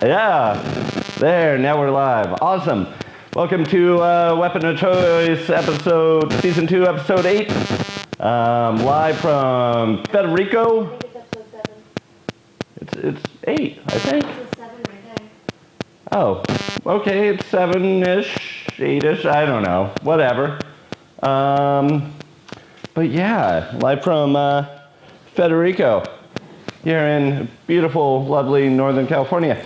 Yeah, there, now we're live. Awesome. Welcome to Weapon of Choice, Season 2, Episode 8. Live from Federico. I think it's Episode 7. It's 8, I think. It's 7 right there. Oh, okay, it's 7-ish, 8-ish, I don't know, whatever. But yeah, live from Federico here in beautiful, lovely Northern California.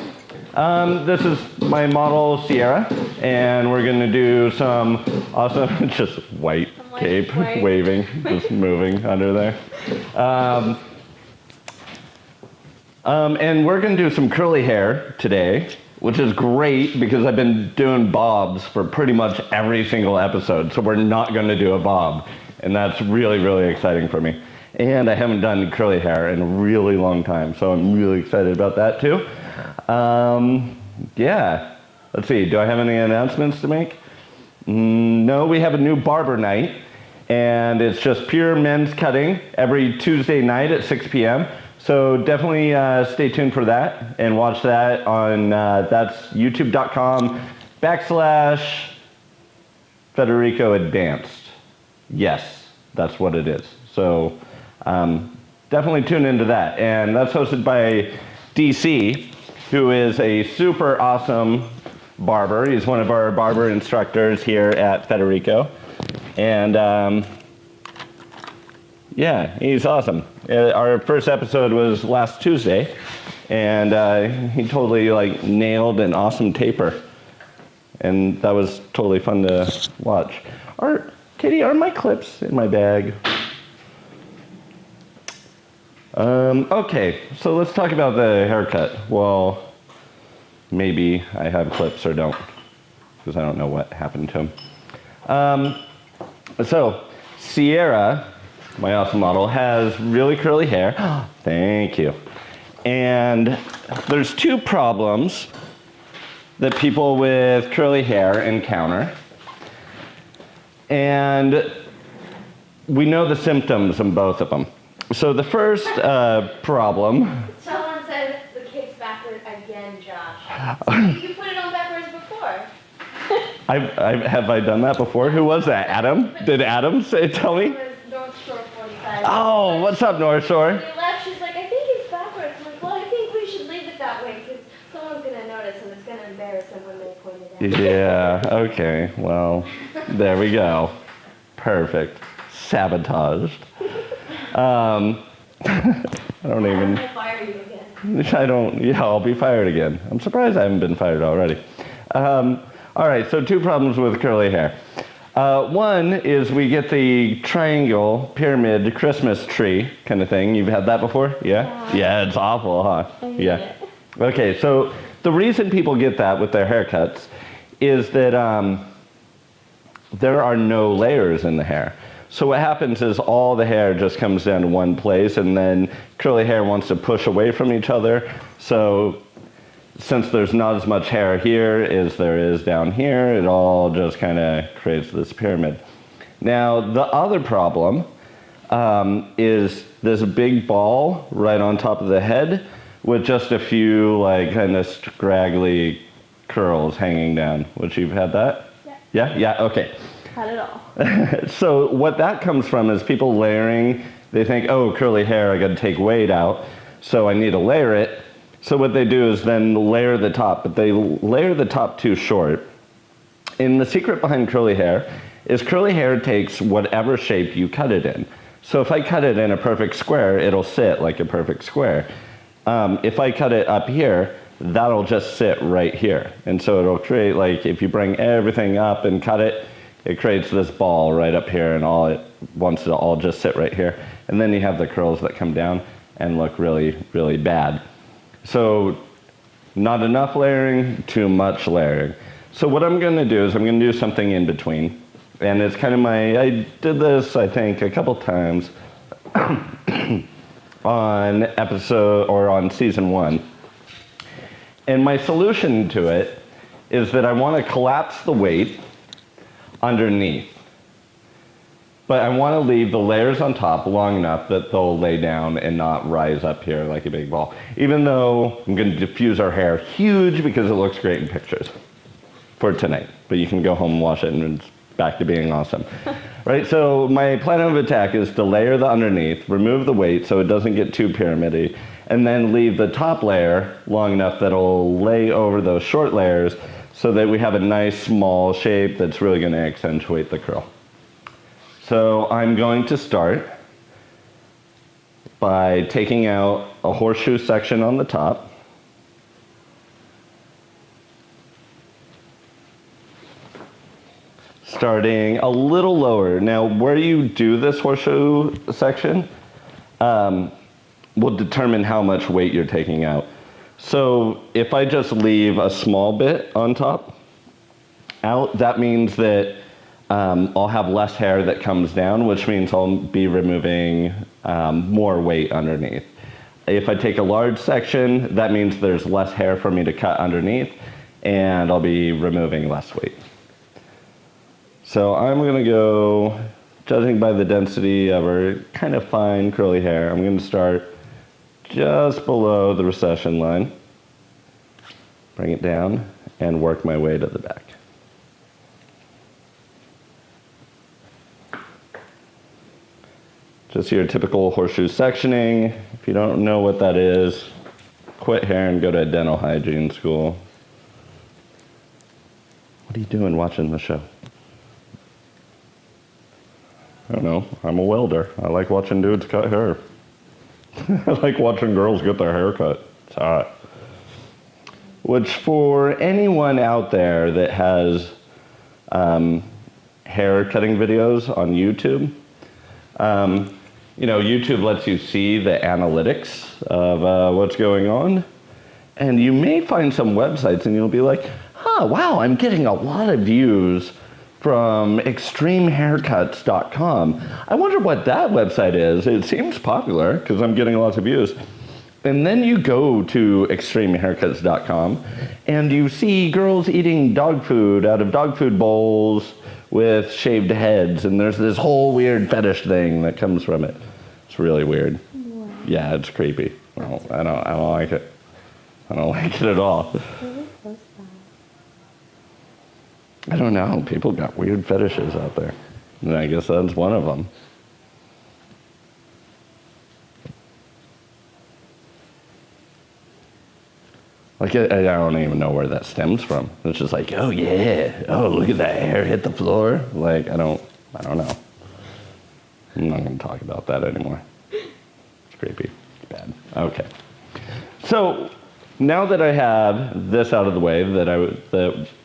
This is my model, Sierra, and we're going to do some awesome, just white cape, waving, just moving under there. And we're going to do some curly hair today, which is great because I've been doing bobs for pretty much every single episode, so we're not going to do a bob. And that's really, really exciting for me. And I haven't done curly hair in a really long time, so I'm really excited about that too. Yeah, let's see, do I have any announcements to make? No, we have a new barber night, and it's just pure men's cutting every Tuesday night at 6 p.m. So definitely stay tuned for that and watch that on, that's youtube.com/Federico Advanced. Yes, that's what it is. So definitely tune into that. And that's hosted by DC, who is a super awesome barber. He's one of our barber instructors here at Federico. And yeah, he's awesome. Our first episode was last Tuesday, and he totally nailed an awesome taper. And that was totally fun to watch. Katie, are my clips in my bag? Okay, so let's talk about the haircut. Well, maybe I have clips or don't, because I don't know what happened to him. So, Sierra, my awesome model, has really curly hair. Thank you. And there's two problems that people with curly hair encounter. And we know the symptoms in both of them. So the first problem... Someone said the cape's backward again, Josh. So you put it on backwards before. Have I done that before? Who was that? Adam? Did Adam tell me? It was North Shore 45. Oh, what's up, North Shore? When we left, she's like, I think it's backwards. I'm like, well, I think we should leave it that way because someone's going to notice and it's going to embarrass them when they point it out. Yeah, okay. Well, there we go. Perfect. Sabotaged. I don't even... I'm going to fire you again. Yeah, I'll be fired again. I'm surprised I haven't been fired already. All right, so two problems with curly hair. One is we get the triangle pyramid Christmas tree kind of thing. You've had that before? Yeah? Yeah, it's awful, huh? Yeah. Okay, so the reason people get that with their haircuts is that there are no layers in the hair. So what happens is all the hair just comes down to one place, and then curly hair wants to push away from each other. So since there's not as much hair here as there is down here, it all just kind of creates this pyramid. Now, the other problem is this big ball right on top of the head with just a few kind of scraggly curls hanging down. Which you've had that? Yeah. Yeah? Okay. Not at all. So what that comes from is people layering. They think, oh, curly hair, I got to take weight out, so I need to layer it. So what they do is then layer the top, but they layer the top too short. And the secret behind curly hair is curly hair takes whatever shape you cut it in. So if I cut it in a perfect square, it'll sit like a perfect square. If I cut it up here, that'll just sit right here. And so it'll create, if you bring everything up and cut it, it creates this ball right up here, and all it wants to all just sit right here. And then you have the curls that come down and look really, really bad. So not enough layering, too much layering. So what I'm going to do is I'm going to do something in between. And it's kind of I did this, I think, a couple times on season 1. And my solution to it is that I want to collapse the weight underneath. But I want to leave the layers on top long enough that they'll lay down and not rise up here like a big ball. Even though I'm going to diffuse our hair huge because it looks great in pictures for tonight. But you can go home and wash it and it's back to being awesome. Right, so my plan of attack is to layer the underneath, remove the weight so it doesn't get too pyramidy, and then leave the top layer long enough that it'll lay over those short layers so that we have a nice small shape that's really going to accentuate the curl. So I'm going to start by taking out a horseshoe section on the top. Starting a little lower. Now, where you do this horseshoe section will determine how much weight you're taking out. So if I just leave a small bit on top out, that means that I'll have less hair that comes down, which means I'll be removing more weight underneath. If I take a large section, that means there's less hair for me to cut underneath, and I'll be removing less weight. So I'm going to go, judging by the density of our kind of fine curly hair, I'm going to start just below the recession line, bring it down, and work my way to the back. Just your typical horseshoe sectioning. If you don't know what that is, quit hair and go to a dental hygiene school. What are you doing watching the show? I don't know. I'm a welder. I like watching dudes cut hair. I like watching girls get their hair cut. It's hot. Which for anyone out there that has hair cutting videos on YouTube, you know, YouTube lets you see the analytics of what's going on. And you may find some websites and you'll be like, huh, wow, I'm getting a lot of views from extremehaircuts.com. I wonder what that website is. It seems popular because I'm getting lots of views. And then you go to extremehaircuts.com and you see girls eating dog food out of dog food bowls with shaved heads, and there's this whole weird fetish thing that comes from it. It's really weird. Wow. Yeah, it's creepy. I don't like it. I don't like it at all. I don't know. People got weird fetishes out there. And I guess that's one of them. Like, I don't even know where that stems from. It's just like, oh yeah, oh look at that hair hit the floor. Like, I don't know. I'm not going to talk about that anymore. It's creepy. It's bad. Okay. So now that I have this out of the way,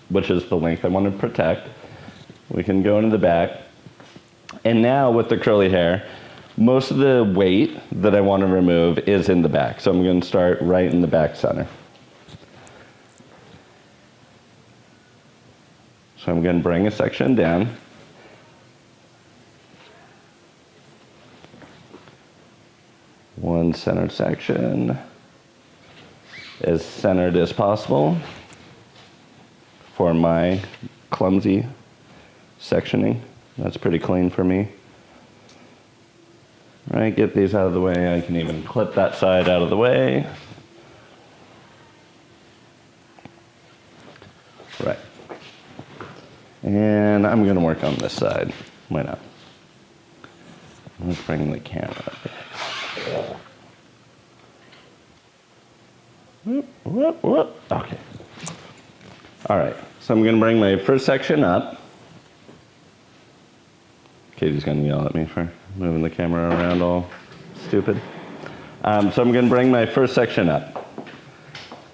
which is the length I want to protect, we can go into the back. And now with the curly hair, most of the weight that I want to remove is in the back. So I'm going to start right in the back center. So I'm going to bring a section down. One centered section, as centered as possible for my clumsy sectioning. That's pretty clean for me. All right, get these out of the way. I can even clip that side out of the way. Right. And I'm going to work on this side. Why not? Let's bring the camera up here. Whoop, whoop, whoop. Okay. All right. So I'm going to bring my first section up. Katie's going to yell at me for moving the camera around all stupid. So I'm going to bring my first section up.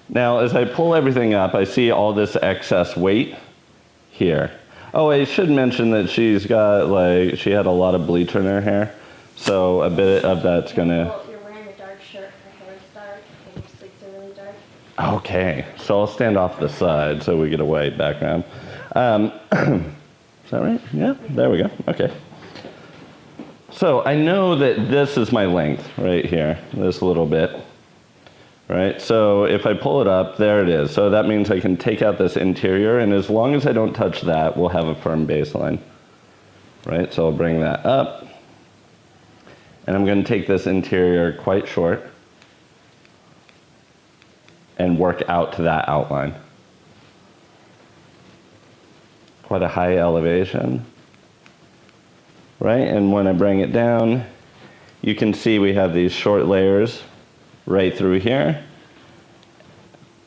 Now, as I pull everything up, I see all this excess weight here. Oh, I should mention that she's got, like, she had a lot of bleach in her hair. So a bit of that's going to... Well, you're wearing a dark shirt, her hair is dark, and your sleeves are really dark. Okay, so I'll stand off the side so we get a white background. Is that right? Yeah, there we go. Okay. So I know that this is my length right here, this little bit. Right, so if I pull it up, there it is. So that means I can take out this interior, and as long as I don't touch that, we'll have a firm baseline. right? So I'll bring that up. And I'm going to take this interior quite short and work out to that outline. Quite a high elevation, right? And when I bring it down, you can see we have these short layers right through here,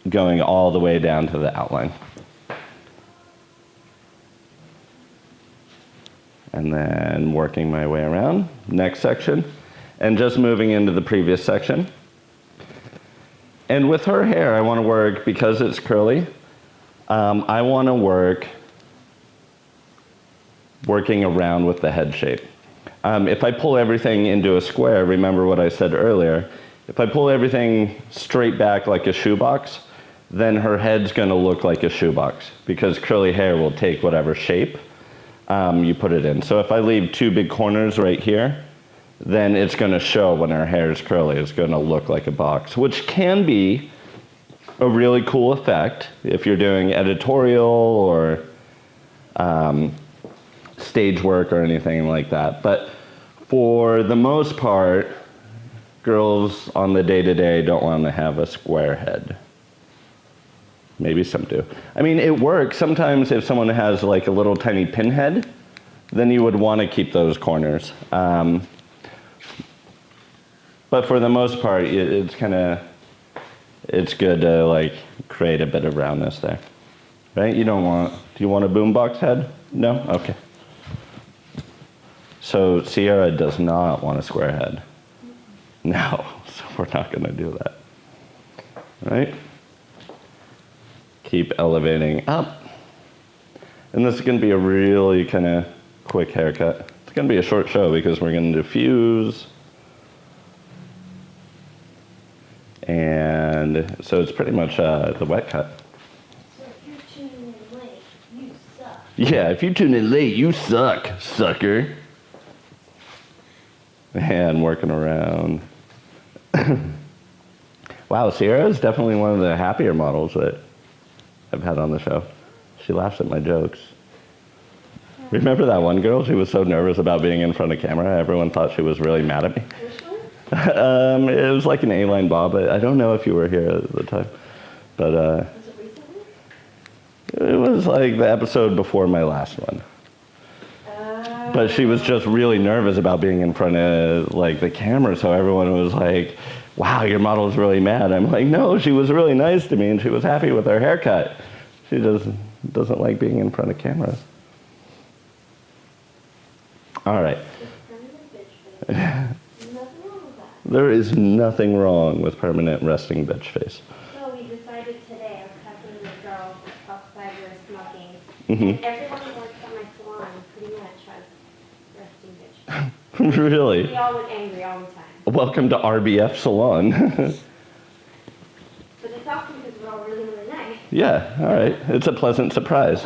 going all the way down to the outline. And then working my way around, next section, and just moving into the previous section. And with her hair, I want to work, because it's curly, I want to working around with the head shape. If I pull everything into a square, remember what I said earlier, if I pull everything straight back like a shoebox, then her head's going to look like a shoebox, because curly hair will take whatever shape you put it in. So if I leave two big corners right here, then it's going to show when her hair is curly. It's going to look like a box, which can be a really cool effect if you're doing editorial or stage work or anything like that. But for the most part, girls on the day-to-day don't want to have a square head. Maybe some do. I mean, it works. Sometimes if someone has like a little tiny pinhead, then you would want to keep those corners. But for the most part, it's good to like create a bit of roundness there, right? Do you want a boombox head? No? Okay. So Sierra does not want a square head. No, so we're not going to do that, right? Keep elevating up. And this is going to be a really kind of quick haircut. It's going to be a short show because we're going to diffuse. And so it's pretty much the wet cut. So if you're tuning in late, you suck. Yeah, if you tune in late, you suck, sucker. And working around. Wow, Sierra is definitely one of the happier models that I've had on the show. She laughs at my jokes. Remember that one girl? She was so nervous about being in front of camera. Everyone thought she was really mad at me. Which one? It was like an A-line Bob. I don't know if you were here at the time. But Was it recently? it was like the episode before my last one. But she was just really nervous about being in front of like the camera, so everyone was like, wow, your model's really mad. I'm like, no, she was really nice to me and she was happy with her haircut. She doesn't like being in front of cameras. All right. There is nothing wrong with permanent resting bitch face. So we decided today, I was talking to the girls outside, we were smoking, Mm-hmm. and everyone who works at my salon pretty much has resting bitch face. Really? We all look angry all the time. Welcome to RBF Salon. But it's awesome because we're all really, really nice. Yeah, all right. It's a pleasant surprise.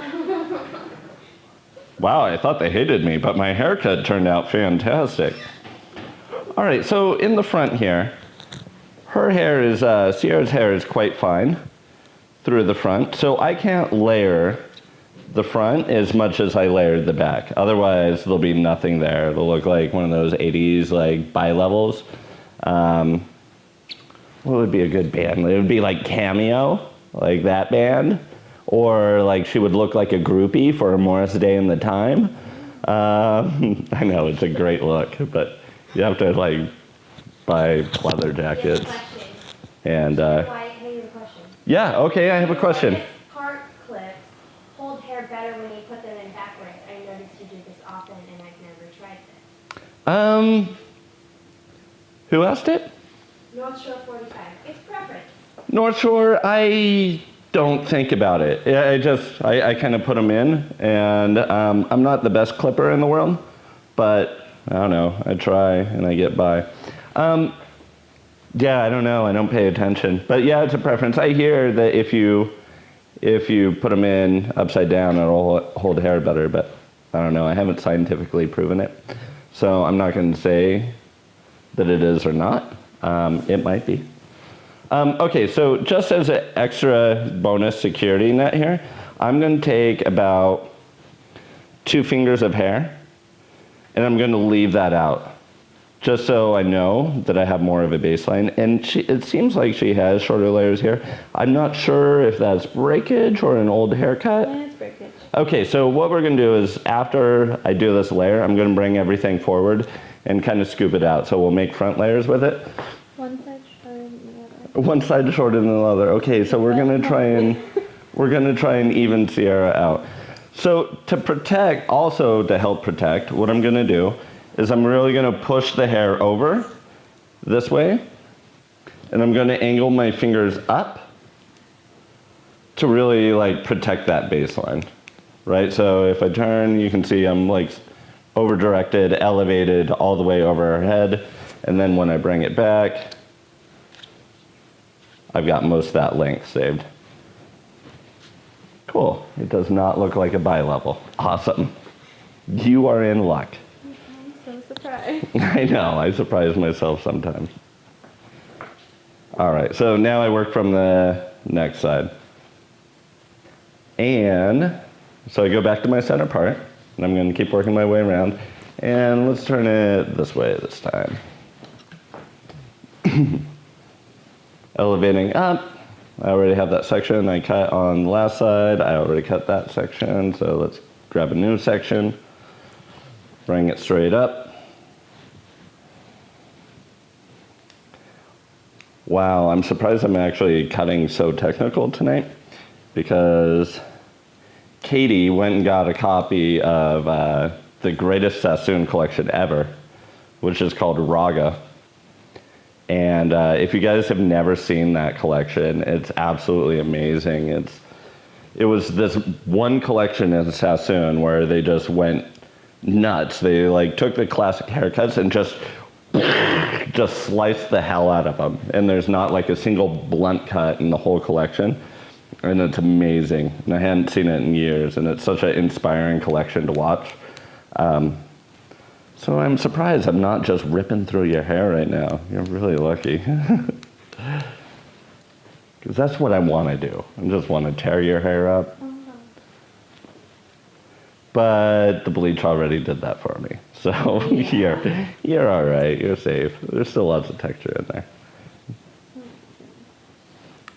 Wow, I thought they hated me, but my haircut turned out fantastic. All right, so in the front here, her hair is, Sierra's hair is quite fine through the front, so I can't layer the front as much as I layered the back. Otherwise, there'll be nothing there. It'll look like one of those 80s like bi-levels. What would be a good band? It would be like Cameo, like that band. Or like she would look like a groupie for a Morris Day in the Time. I know, it's a great look, but you have to like buy leather jackets. And Why, hey, your question. yeah, okay, I have a question. Part clips hold hair better when you put them in backwards. I noticed you do this often and I've never tried this. Who asked it? North Shore 45. It's preference. North Shore, I don't think about it. I kind of put them in, and I'm not the best clipper in the world, but I don't know, I try and I get by. Yeah, I don't know, I don't pay attention. But yeah, it's a preference. I hear that if you put them in upside down, it'll hold hair better, but I don't know, I haven't scientifically proven it. So I'm not going to say that it is or not. It might be. Okay, so just as an extra bonus security net here, I'm going to take about 2 fingers of hair, And I'm going to leave that out, just so I know that I have more of a baseline. And it seems like she has shorter layers here. I'm not sure if that's breakage or an old haircut. Yeah, it's breakage. Okay, so what we're going to do is after I do this layer, I'm going to bring everything forward and kind of scoop it out. So we'll make front layers with it. One side shorter than the other. One side shorter than the other. Okay, so we're going to try and even Sierra out. So to protect, also to help protect, what I'm going to do is I'm really going to push the hair over this way, and I'm going to angle my fingers up to really like protect that baseline, right? So if I turn, you can see I'm like over directed, elevated all the way over her head, and then when I bring it back, I've got most of that length saved. Cool. It does not look like a bi-level. Awesome. You are in luck. I'm so surprised. I know. I surprise myself sometimes. All right. So now I work from the next side. And so I go back to my center part, and I'm going to keep working my way around. And let's turn it this way this time. Elevating up. I already have that section I cut on the last side. I already cut that section, so let's grab a new section, bring it straight up. Wow, I'm surprised I'm actually cutting so technical tonight, because Katie went and got a copy of the greatest Sassoon collection ever, which is called Raga. And if you guys have never seen that collection, it's absolutely amazing. It was this one collection in Sassoon where they just went nuts. They like took the classic haircuts and just sliced the hell out of them. And there's not like a single blunt cut in the whole collection. And it's amazing. And I hadn't seen it in years, and it's such an inspiring collection to watch. So I'm surprised I'm not just ripping through your hair right now. You're really lucky. Because that's what I want to do. I just want to tear your hair up. But the bleach already did that for me. So you're all right. You're safe. There's still lots of texture in there.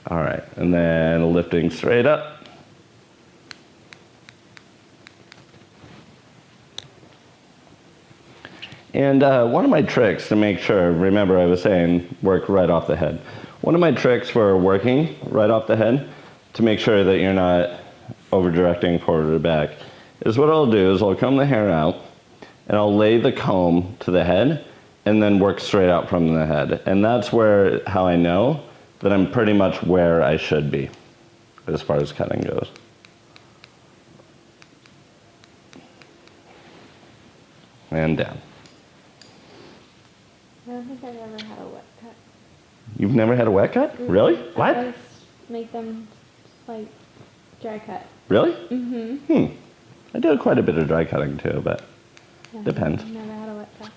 All right, and then lifting straight up. And one of my tricks to make sure, remember I was saying work right off the head. One of my tricks for working right off the head to make sure that you're not over directing forward or back is what I'll do is I'll comb the hair out and I'll lay the comb to the head and then work straight out from the head. And that's how I know that I'm pretty much where I should be as far as cutting goes. And down. I don't think I've ever had a wet cut. You've never had a wet cut? Mm-hmm. Really? What? I always make them like dry cut. Really? Mm-hmm. I do quite a bit of dry cutting too, but depends. I've never had a wet cut.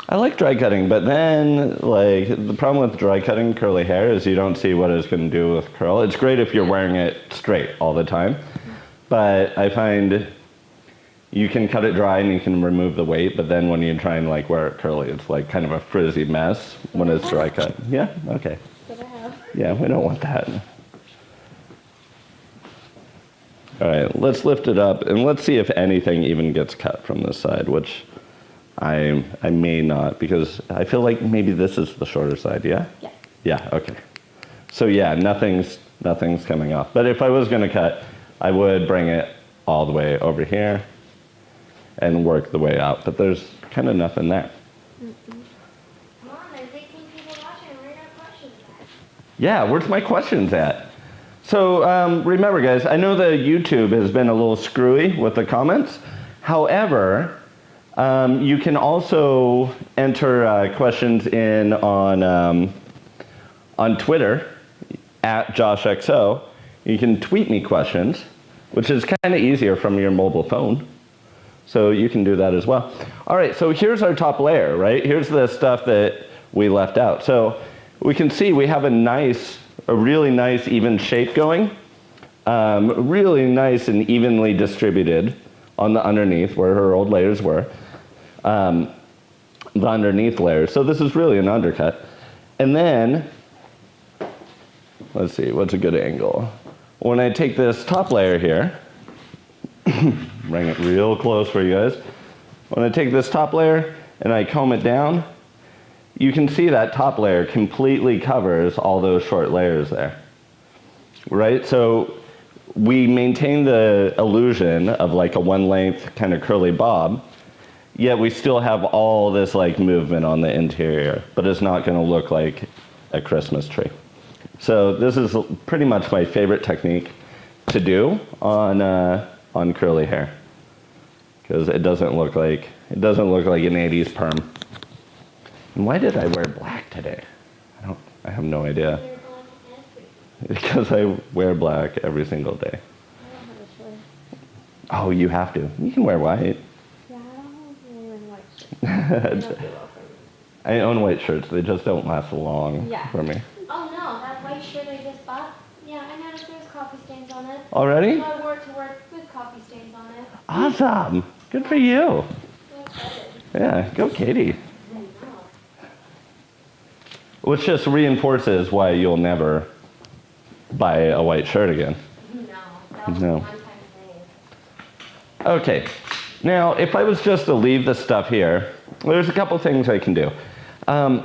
I like dry cutting, but then like the problem with dry cutting curly hair is you don't see what it's going to do with curl. It's great if you're wearing it straight all the time, but I find you can cut it dry and you can remove the weight, but then when you try and like wear it curly, it's like kind of a frizzy mess when it's dry cut. Yeah? Okay. That's what I have. Yeah, we don't want that. All right, let's lift it up and let's see if anything even gets cut from this side, which I may not, because I feel like maybe this is the shorter side, yeah? Yeah. Yeah, okay. So yeah, nothing's coming off. But if I was gonna cut, I would bring it all the way over here and work the way out, but there's kind of nothing there. Come on, there's 18 people watching. Where are your questions at? Yeah, where's my questions at? So remember guys, I know that YouTube has been a little screwy with the comments. However, you can also enter questions in on Twitter at JoshXO. You can tweet me questions, which is kind of easier from your mobile phone. So you can do that as well. All right, so here's our top layer, right? Here's the stuff that we left out. So we can see we have a really nice even shape going. Really nice and evenly distributed on the underneath where her old layers were, the underneath layer. So this is really an undercut. And then, let's see, what's a good angle? When I take this top layer here, bring it real close for you guys. When I take this top layer and I comb it down, you can see that top layer completely covers all those short layers there, right? So we maintain the illusion of like a one length kind of curly bob, yet we still have all this like movement on the interior, but it's not going to look like a Christmas tree. So this is pretty much my favorite technique to do on curly hair, because it doesn't look like an 80s perm. And why did I wear black today? I have no idea. Because I wear black every single day. I don't have a choice. Oh, you have to. You can wear white. Yeah, I don't really wear white shirts. They don't do well for me. I own white shirts. They just don't last long for me. Oh no, that white shirt I just bought, yeah, I noticed there's coffee stains on it. Already? So I wore it to work with coffee stains on it. Awesome. Good for you. So excited. Yeah, go Katie. I know. Which just reinforces why you'll never buy a white shirt again. No, that was No. a one-time thing. Okay, now if I was just to leave this stuff here, there's a couple things I can do. And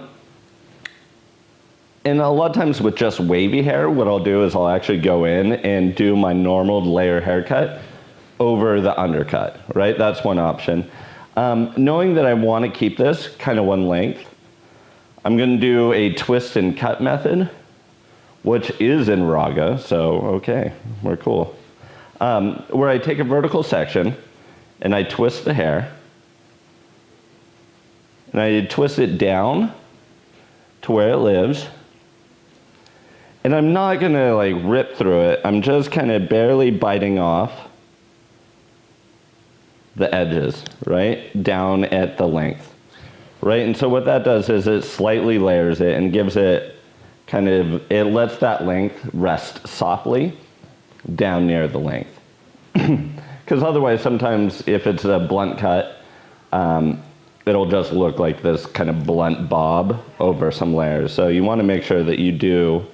a lot of times with just wavy hair, what I'll do is I'll actually go in and do my normal layer haircut over the undercut, right? That's one option. Knowing that I want to keep this kind of one length, I'm going to do a twist and cut method, which is in Raga, so okay, we're cool. Where I take a vertical section and I twist the hair, and I twist it down to where it lives. And I'm not gonna like rip through it. I'm just kind of barely biting off the edges, right? Down at the length, right? And so what that does is it slightly layers it and gives it kind of, it lets that length rest softly down near the length. Because otherwise sometimes if it's a blunt cut, it'll just look like this kind of blunt bob over some layers. So you want to make sure that you do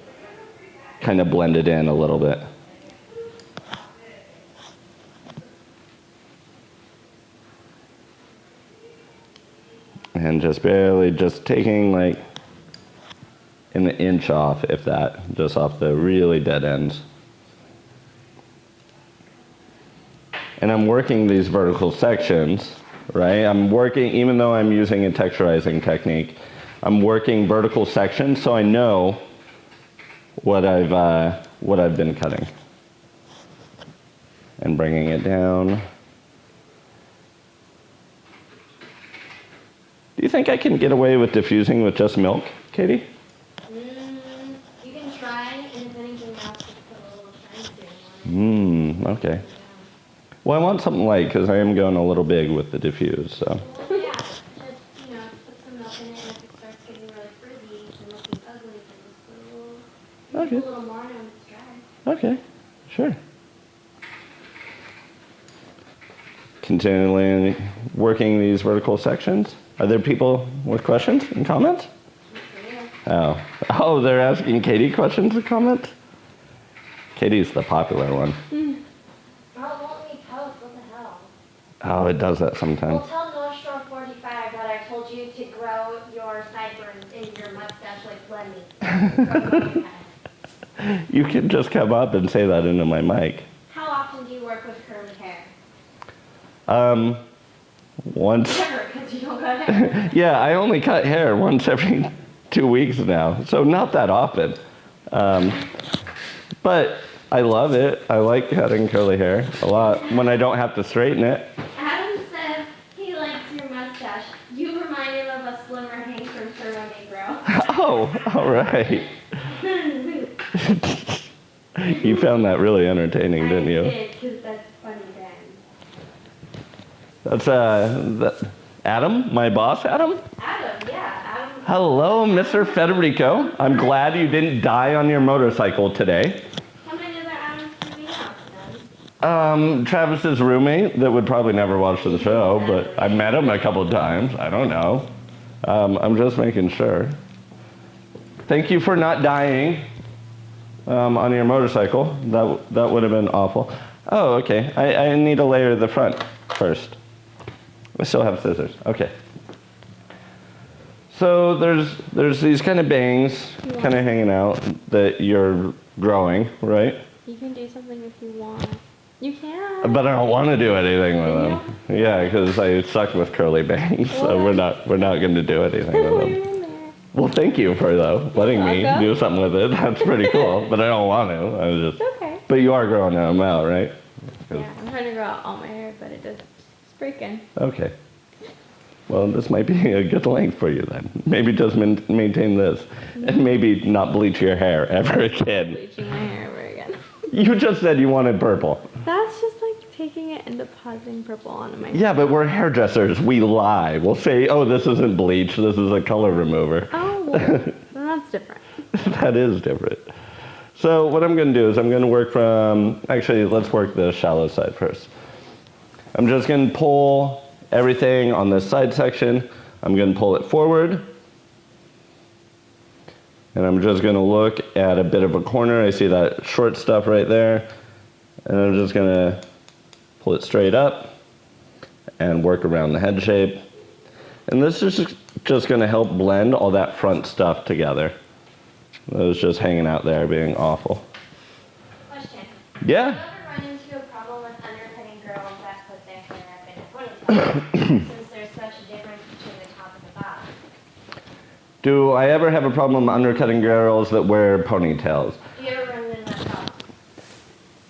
kind of blend it in a little bit. And just barely, just taking like an inch off, if that, just off the really dead ends. And I'm working these vertical sections, right? I'm working, even though I'm using a texturizing technique, I'm working vertical sections so I know what I've been cutting. And bringing it down. Do you think I can get away with diffusing with just milk, Katie? You can try, and if anything else, just put a little shine serum on it. Okay. Yeah. Well, I want something light because I am going a little big with the diffuse, so. Well, yeah, just, put some milk in it, and if it starts getting really frizzy and looking ugly, then just put a little more when it's dry. Okay, sure. Continually working these vertical sections. Are there people with questions and comments? Oh, they're asking Katie questions and comments? Katie's the popular one. Oh, it won't let me post, what the hell? Oh, it does that sometimes. Well, tell Nostril45 that I told you to grow your sideburns in your mustache like Lenny. You can just come up and say that into my mic. How often do you work with curly hair? Once. Never, because you don't cut hair. Yeah, I only cut hair once every 2 weeks now, so not that often. But I love it. I like cutting curly hair a lot when I don't have to straighten it. Adam said he likes your mustache. You remind him of a slimmer Hank from Sherman Negro. Oh, all right. You found that really entertaining, didn't you? I did, because that's funny then. That's Adam, my boss, Adam? Adam, yeah, Adam. Hello, Mr. Federico. I'm glad you didn't die on your motorcycle today. How many other Adams do we have Travis's roommate that would probably never watch the show, but I met him a couple times. I don't know. I'm just making sure. Thank you for not dying on your motorcycle. That would have been awful. Oh, okay. I need to layer the front first. I still have scissors. Okay. So there's these kind of bangs kind of hanging out that you're growing, right? You can do something if you want. You can. But I don't want to do anything with them. Yeah, because I suck with curly bangs, so we're not going to do anything with them. Well, thank you for letting me do something with it. That's pretty cool. But I don't want to. I'm just. Okay. But you are growing them out, right? Yeah, I'm trying to grow out all my hair, but it's breaking. Okay. Well, this might be a good length for you then. Maybe just maintain this, and maybe not bleach your hair ever again. Bleaching my hair ever again. You just said you wanted purple. That's just like taking it and depositing purple onto my hair. Yeah, but we're hairdressers. We lie. We'll say, oh, this isn't bleach. This is a color remover. Oh, well, then that's different. That is different. So what I'm going to do is I'm going to work from, actually, let's work the shallow side first. I'm just going to pull everything on this side section. I'm going to pull it forward. And I'm just going to look at a bit of a corner. I see that short stuff right there. And I'm just going to pull it straight up and work around the head shape. And this is just going to help blend all that front stuff together. It was just hanging out there being awful. Question. Yeah? Have you ever run into a problem with undercutting girls that put their hair up in a ponytail since there's such a difference between the top and the bottom? Do I ever have a problem undercutting girls that wear ponytails? Do you ever run into that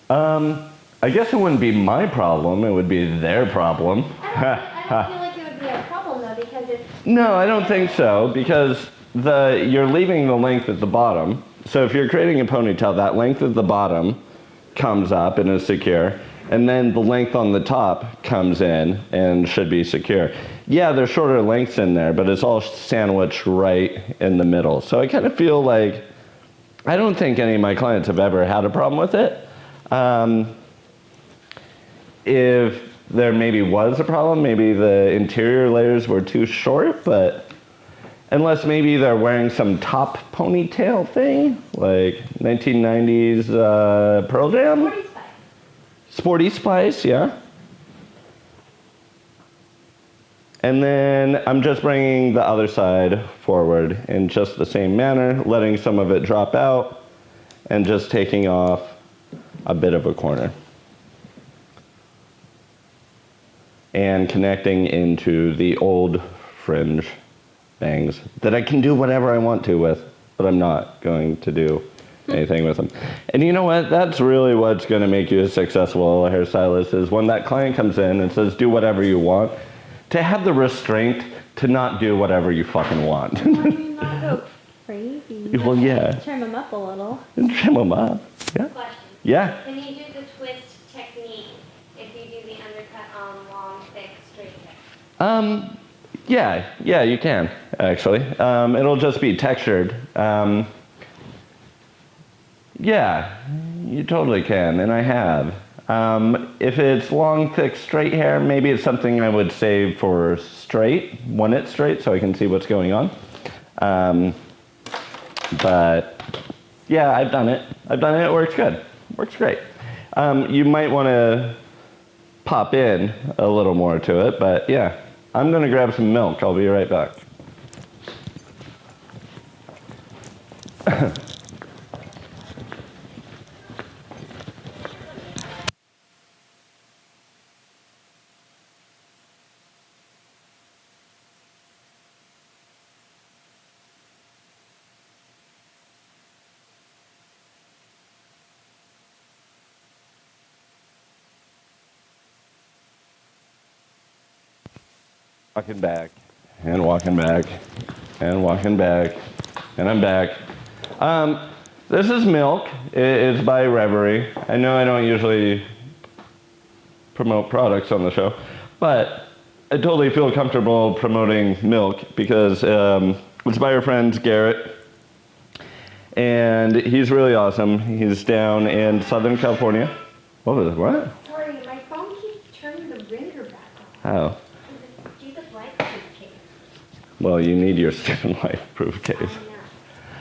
problem? I guess it wouldn't be my problem. It would be their problem. I don't feel like it would be a problem though because it's... No, I don't think so, because you're leaving the length at the bottom. So if you're creating a ponytail, that length at the bottom comes up and is secure, and then the length on the top comes in and should be secure. Yeah, there's shorter lengths in there, but it's all sandwiched right in the middle. So I kind of feel like, I don't think any of my clients have ever had a problem with it. If there maybe was a problem, maybe the interior layers were too short, but unless maybe they're wearing some top ponytail thing, like 1990s Pearl Jam? Sporty Spice. Sporty Spice, yeah. And then I'm just bringing the other side forward in just the same manner, letting some of it drop out, and just taking off a bit of a corner. And connecting into the old fringe bangs that I can do whatever I want to with, but I'm not going to do anything with them. And you know what? That's really what's going to make you a successful hairstylist, is when that client comes in and says, do whatever you want, to have the restraint to not do whatever you fucking want. Why do you not go crazy? Well, yeah. Trim them up a little. And trim them up. Yeah. Question. Yeah. Can you do the twist technique if you do the undercut on long, thick, straight hair? Yeah, you can, actually. It'll just be textured. Yeah, you totally can, and I have. If it's long, thick, straight hair, maybe it's something I would save for straight, when it's straight, so I can see what's going on. But yeah, I've done it. It works good. Works great. You might want to pop in a little more to it, but yeah. I'm going to grab some milk. I'll be right back. Walking back, and walking back, and walking back, and I'm back. This is milk. It's by Reverie. I know I don't usually promote products on the show, but I totally feel comfortable promoting milk because it's by our friend Garrett, and he's really awesome. He's down in Southern California. What was it? What? How? Jesus life case. Well, you need your student life proof case.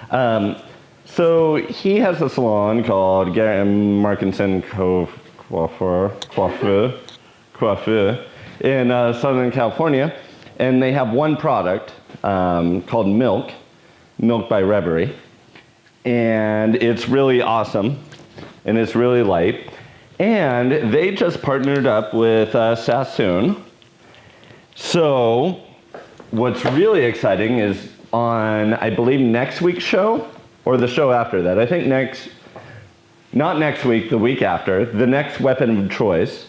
I know. So he has a salon called Garrett Markinson Coiffeur in Southern California, and they have one product called Milk by Reverie, and it's really awesome, and it's really light, and they just partnered up with Sassoon. So what's really exciting is on, I believe, next week's show, or the show after that. I think not next week, the week after, the next weapon of choice.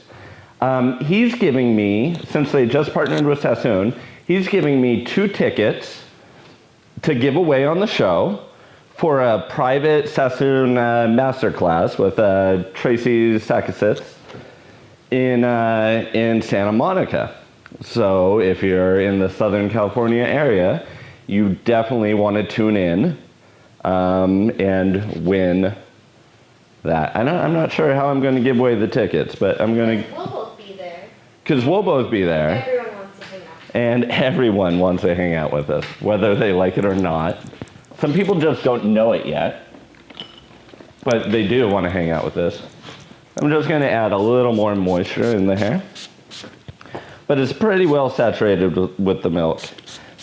He's giving me, since they just partnered with Sassoon, he's giving me 2 tickets to give away on the show for a private Sassoon masterclass with Tracy Sakasitz in Santa Monica. So if you're in the Southern California area, you definitely want to tune in and win that. I'm not sure how I'm going to give away the tickets, but I'm going to... We'll both be there. Because we'll both be there. Everyone wants to hang out. And everyone wants to hang out with us, whether they like it or not. Some people just don't know it yet, but they do want to hang out with us. I'm just going to add a little more moisture in the hair. But it's pretty well saturated with the milk.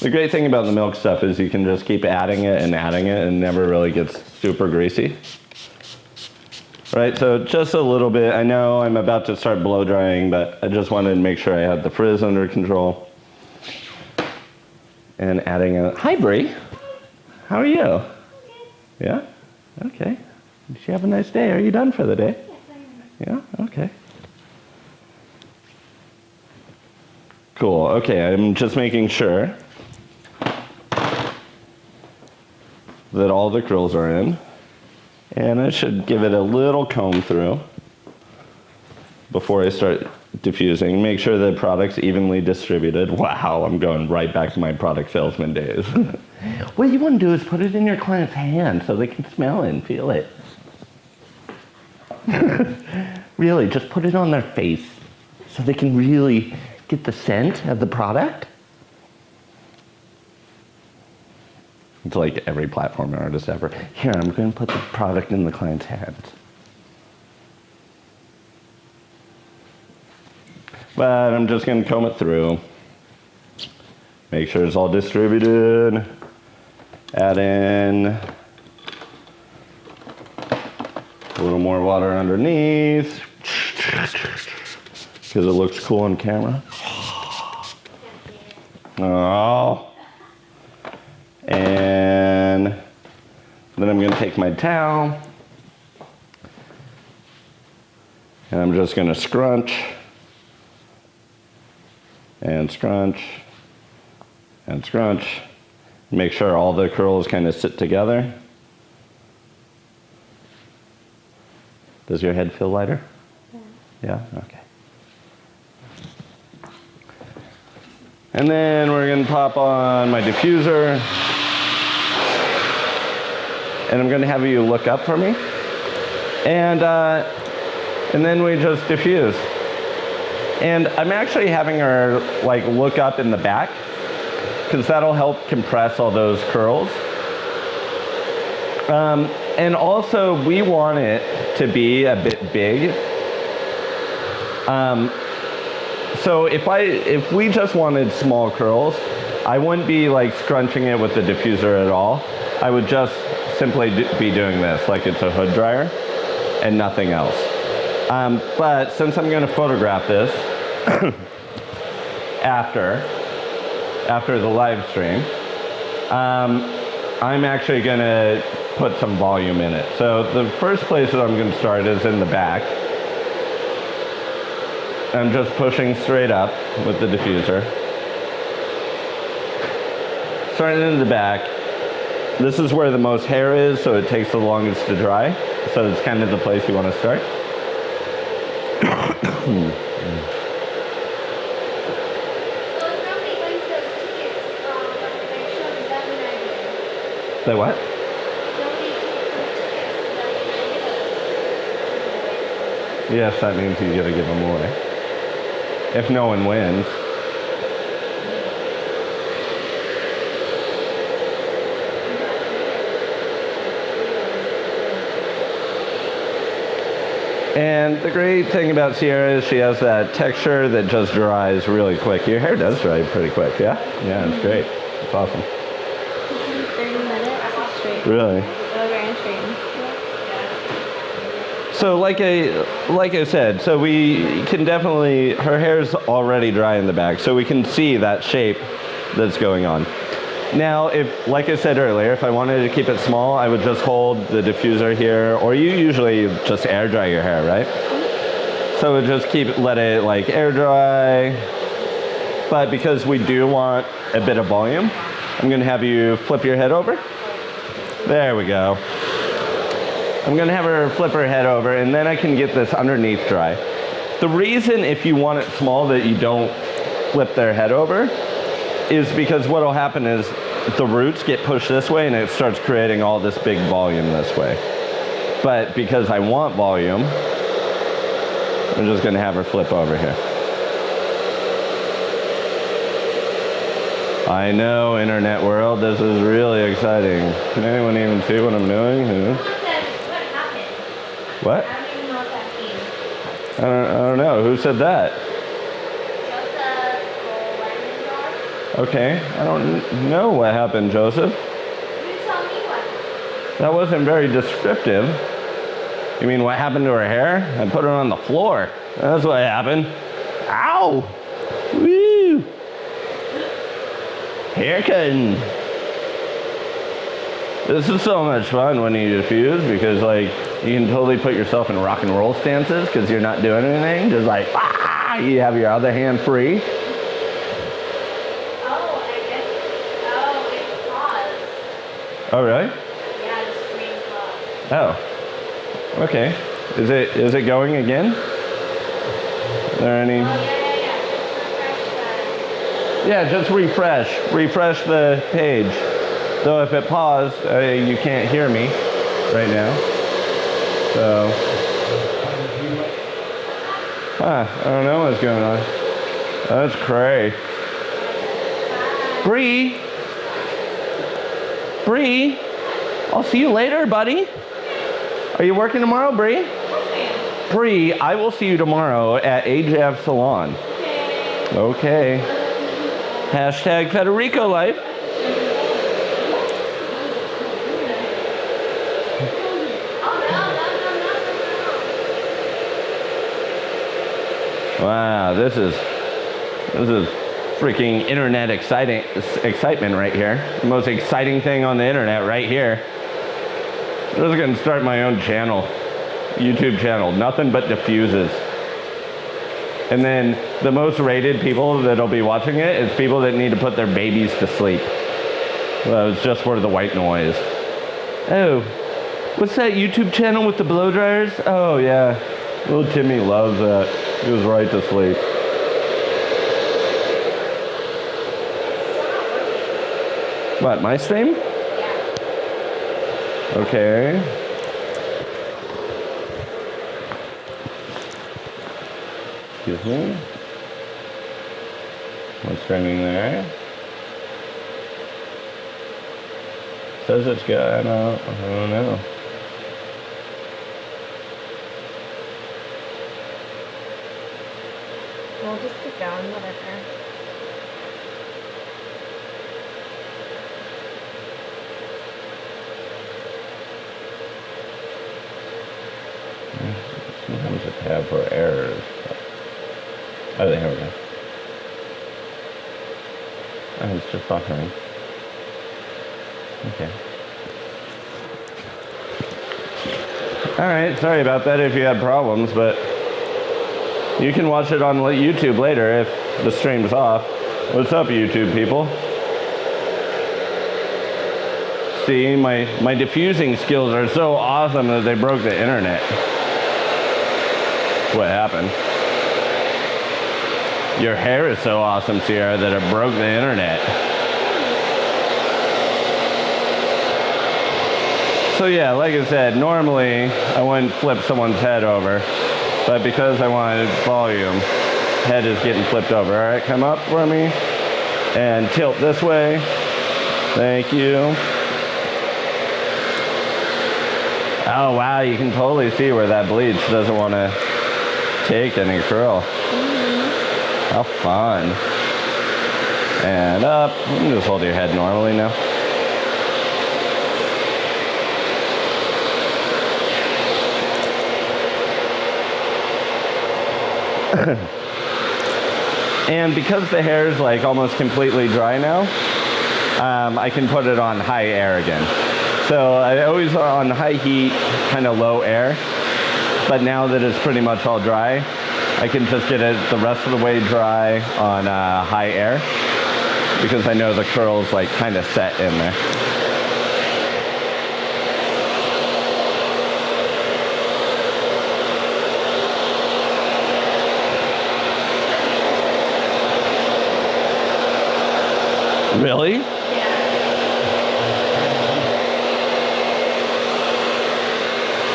The great thing about the milk stuff is you can just keep adding it and it never really gets super greasy. Right, so just a little bit. I know I'm about to start blow drying, but I just wanted to make sure I had the frizz under control. And adding a, hi Bree, how are you? Okay. Yeah? Okay. Did you have a nice day? Are you done for the day? Yes, I am. Yeah, okay. Cool, okay, I'm just making sure that all the curls are in. And I should give it a little comb through before I start diffusing. Make sure the product's evenly distributed. Wow, I'm going right back to my product salesman days. What you want to do is put it in your client's hand so they can smell it and feel it. Really, just put it on their face so they can really get the scent of the product. It's like every platform artist ever. Here, I'm going to put the product in the client's hands. But I'm just going to comb it through. Make sure it's all distributed. Add in a little more water underneath because it looks cool on camera. Oh. And then I'm going to take my towel and I'm just going to scrunch and scrunch and scrunch. Make sure all the curls kind of sit together. Does your head feel lighter? Yeah? Okay. And then we're going to pop on my diffuser. And I'm going to have you look up for me. And then we just diffuse. And I'm actually having her like look up in the back because that'll help compress all those curls. And also we want it to be a bit big. So if we just wanted small curls, I wouldn't be like scrunching it with the diffuser at all. I would just simply be doing this like it's a hood dryer and nothing else. But since I'm going to photograph this after the live stream, I'm actually going to put some volume in it. So the first place that I'm going to start is in the back. I'm just pushing straight up with the diffuser. Starting in the back. This is where the most hair is, so it takes the longest to dry. So it's kind of the place you want to start. The what? Yes, that means you gotta give them away. If no one wins. And the great thing about Sierra is she has that texture that just dries really quick. Your hair does dry pretty quick, yeah? Yeah, it's great. It's awesome. 30 minutes straight. Really? Over and straight. So like I said, so we can definitely, her hair's already dry in the back, so we can see that shape that's going on. Now, if, like I said earlier, if I wanted to keep it small, I would just hold the diffuser here, or you usually just air dry your hair, right? So we just let it like air dry. But because we do want a bit of volume, I'm gonna have you flip your head over. There we go. I'm gonna have her flip her head over, and then I can get this underneath dry. The reason if you want it small that you don't flip their head over is because what will happen is the roots get pushed this way and it starts creating all this big volume this way. But because I want volume, I'm just gonna have her flip over here. I know, internet world, this is really exciting. Can anyone even see what I'm doing? What happened? What? I don't even know what that means. I don't know. Who said that? Okay, I don't know what happened, Joseph. You tell me what happened. That wasn't very descriptive. You mean what happened to her hair? I put her on the floor. That's what happened. Ow! Woo! Hair cutting. This is so much fun when you diffuse because like you can totally put yourself in rock and roll stances because you're not doing anything. Just like, ah! You have your other hand free. Oh, really? Yeah, the screen paused. Oh. Okay. Is it going again? Are there any? Yeah, just refresh. Refresh the page. So if it paused, you can't hear me right now. So. I don't know what's going on. That's cray. Bree, I'll see you later, buddy. Are you working tomorrow, Bree? Bree, I will see you tomorrow at AJF Salon. Okay. Hashtag Federico life. Wow, this is freaking internet excitement right here. The most exciting thing on the internet right here. I'm just gonna start my own channel, YouTube channel, nothing but diffuses. And then the most rated people that'll be watching it is people that need to put their babies to sleep. Well, it's just for the white noise. Oh, what's that YouTube channel with the blow dryers? Oh yeah, little Timmy loves that. He was right to sleep. What, my stream? Yeah. Okay. Excuse me. What's streaming there? Says it's good. I don't know. We'll just keep going, whatever. Sometimes a tab for errors. Oh, there we go. Oh, it's just buffering. Okay. Alright, sorry about that if you had problems, but you can watch it on YouTube later if the stream's off. What's up, YouTube people? See, my diffusing skills are so awesome that they broke the internet. What happened? Your hair is so awesome, Sierra, that it broke the internet. So yeah, like I said, normally I wouldn't flip someone's head over, but because I wanted volume, head is getting flipped over. All right, come up for me and tilt this way. Thank you. Oh, wow, you can totally see where that bleach doesn't want to take any curl. How fun. And up. You can just hold your head normally now. And because the hair is like almost completely dry now, I can put it on high air again. So I always on high heat, kind of low air. But now that it's pretty much all dry, I can just get it the rest of the way dry on high air because I know the curl's like kind of set in there. Really? Yeah.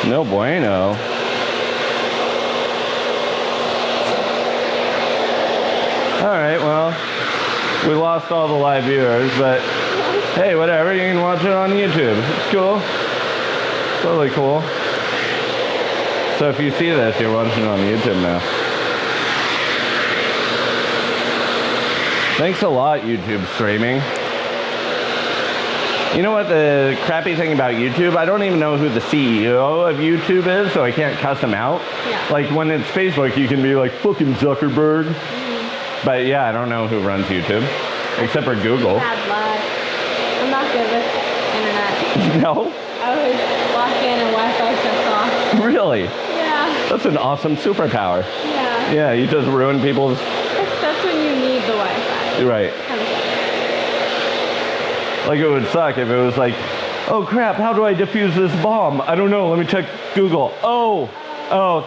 No bueno. All right, well, we lost all the live viewers, but hey, whatever, you can watch it on YouTube. It's cool. Totally cool. So if you see this, you're watching it on YouTube now. Thanks a lot, YouTube streaming. You know what the crappy thing about YouTube? I don't even know who the CEO of YouTube is, so I can't cuss him out. Yeah. Like when it's Facebook, you can be like, fucking Zuckerberg. But yeah, I don't know who runs YouTube, except for Google. Bad luck. I'm not good with internet. No? I always lock in and Wi-Fi shuts off. Really? Yeah. That's an awesome superpower. Yeah. Yeah, you just ruin people's... Except when you need the Wi-Fi. Right. Kind of sucks. Like it would suck if it was like, oh crap, how do I defuse this bomb? I don't know, let me check Google. Oh,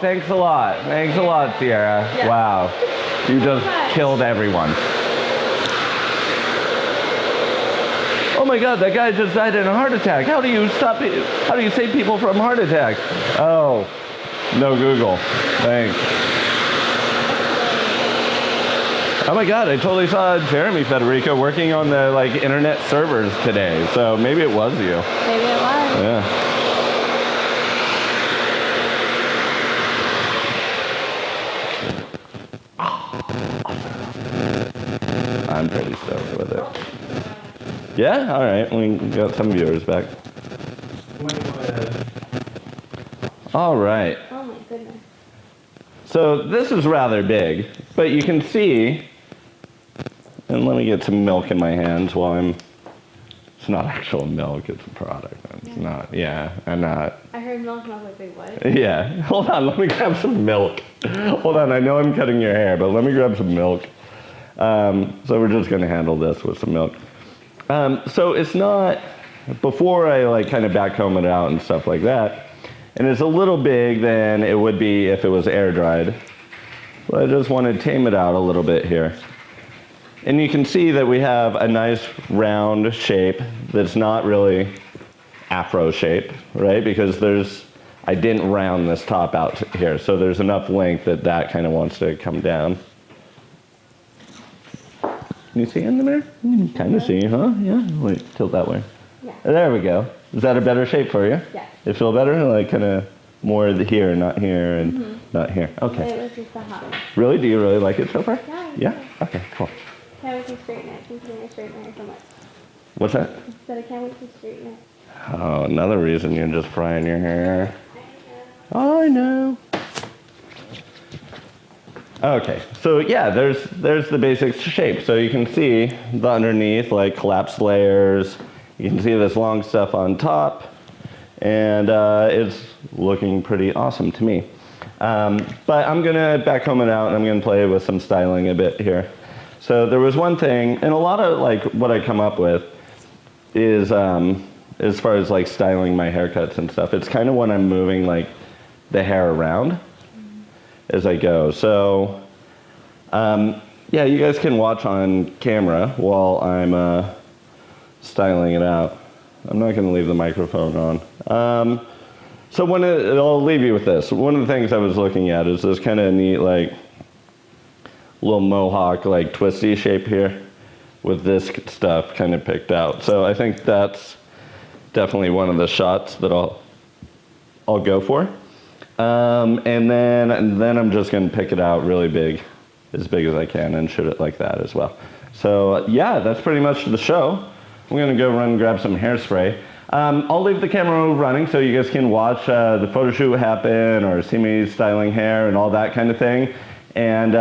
thanks a lot. Thanks a lot, Sierra. Yeah. Wow. You just killed everyone. Oh my God, that guy just died in a heart attack. How do you save people from heart attacks? Oh, no Google. Thanks. Oh my God, I totally saw Jeremy Federico working on the like internet servers today. So maybe it was you. Maybe it was. Yeah. I'm pretty stoked with it. Yeah? All right. We got some viewers back. All right. Oh my goodness. So this is rather big, but you can see, and let me get some milk in my hands while it's not actual milk, it's a product. It's not, yeah, I'm not. I heard milk and I was like, wait, what? Yeah, hold on, let me grab some milk. Hold on, I know I'm cutting your hair, but let me grab some milk. So we're just gonna handle this with some milk. So it's not, before I like kind of backcomb it out and stuff like that, and it's a little big than it would be if it was air dried. But I just want to tame it out a little bit here. And you can see that we have a nice round shape that's not really afro shape, right? Because I didn't round this top out here, so there's enough length that kind of wants to come down. Can you see in the mirror? You can kind of see, huh? Yeah, wait, tilt that way. Yeah. There we go. Is that a better shape for you? Yeah. It feel better? Like kind of more here, not here, and not here. Okay. It was just a hot one. Really? Do you really like it so far? Yeah. Yeah? Okay, cool. Can't wait to straighten it. Considering I straighten my hair so much. What's that? I said I can't wait to straighten it. Oh, another reason you're just frying your hair. Oh, I know. Okay, so yeah, there's the basic shape. So you can see the underneath, like collapsed layers. You can see this long stuff on top, and it's looking pretty awesome to me. But I'm gonna backcomb it out, and I'm gonna play with some styling a bit here. So there was one thing, and a lot of like what I come up with is, as far as like styling my haircuts and stuff, it's kind of when I'm moving like the hair around as I go. So yeah, you guys can watch on camera while I'm styling it out. I'm not going to leave the microphone on. So I'll leave you with this. One of the things I was looking at is this kind of neat like little mohawk like twisty shape here with this stuff kind of picked out. So I think that's definitely one of the shots that I'll I'll go for. And then I'm just going to pick it out really big, as big as I can, and shoot it like that as well. So yeah, that's pretty much the show. I'm going to go run and grab some hairspray. I'll leave the camera running so you guys can watch the photo shoot happen or see me styling hair and all that kind of thing. And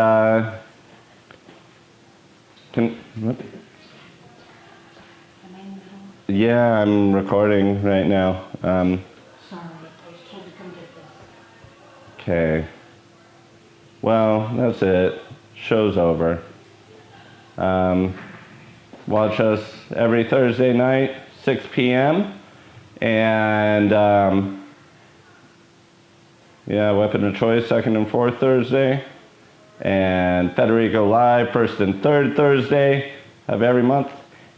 what? Yeah, I'm recording right now. Sorry, I was told to come get this. Okay. Well, that's it. Show's over. Watch us every Thursday night, 6 p.m. And yeah, Weapon of Choice, second and fourth Thursday. And Federico Live, first and third Thursday of every month.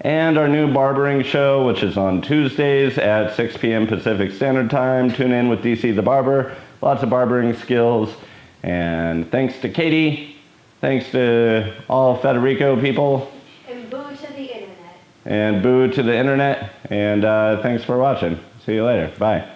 And our new barbering show, which is on Tuesdays at 6 p.m. Pacific Standard Time. Tune in with DC the Barber. Lots of barbering skills. And thanks to Katie. Thanks to all Federico people. And boo to the internet. And boo to the internet. And thanks for watching. See you later. Bye.